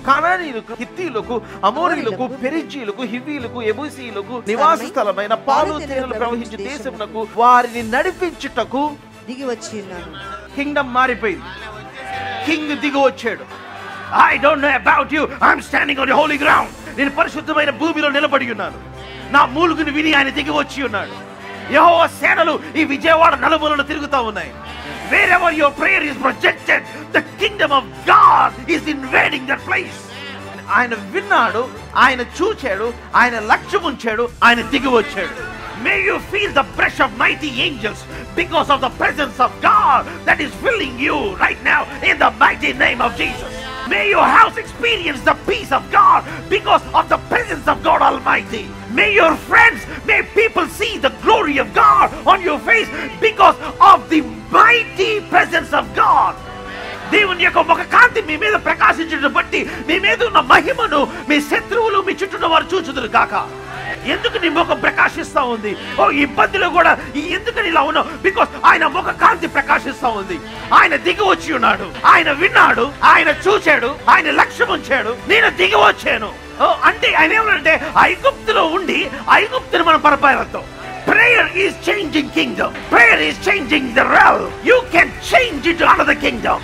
కనానీయులకు, హిత్తీయులకు, అమోరీయులకు, పెరిజ్జీయులకు, హివ్వీయులకు, యెబూసీయులకు నివాస స్థలమైన పాలు తేనెలు ప్రవహించే దేశమునకు వారిని నడిపించుటకు దిగి వచ్చి ఉన్నాను. కింగ్డమ్ మారిపోయింది. కింగ్ దిగి వచ్చాడు. I don't know about you, I'm standing on the holy ground. నేను పరిశుద్ధమైన భూమిలో నిలబడి ఉన్నాను. నా మూలుగుని విని ఆయన దిగి వచ్చి ఉన్నాడు. యెహోవా సేనలు ఈ విజయవాడ నలుమూలలు తిరుగుతూ ఉన్నాయి. Wherever your prayer is projected, the kingdom of God is invading that place. ఆయన విన్నాడు, ఆయన చూచాడు, ఆయన లక్ష్యం ఉంచాడు, ఆయన దిగి వచ్చాడు. May you feel the brush of mighty angels because of the presence of God that is filling you right now in the mighty name of Jesus. May your house experience the peace of God because of the presence of God Almighty. May your friends, may people see the glory of God on your face because of the mighty presence of God. దేవుని యొక్క ముఖ కాంతి మీ మీద ప్రకాశించడం బట్టి మీ మీద ఉన్న మహిమను మీ శత్రువులు మీ చుట్టూ వారు చూచుదురు కాక. ఎందుకు నీ ముఖం ప్రకాశిస్తా ఉంది? ఓ ఇబ్బందిలో కూడా ఎందుకని ఇలా ఉన్నావు? బికాస్ ఆయన ముఖ కాంతి ప్రకాశిస్తా ఉంది. ఆయన దిగి వచ్చి ఉన్నాడు, ఆయన విన్నాడు, ఆయన చూచాడు, ఆయన లక్ష్యం ఉంచాడు. నేను దిగి వచ్చాను అంటే ఆయన ఏమంటే ఐగుప్తులో ఉండి ఐగుప్తుని మనం పరిపాలిస్తాం. Prayer is changing kingdom. Prayer is changing the realm. You can change it to another kingdom.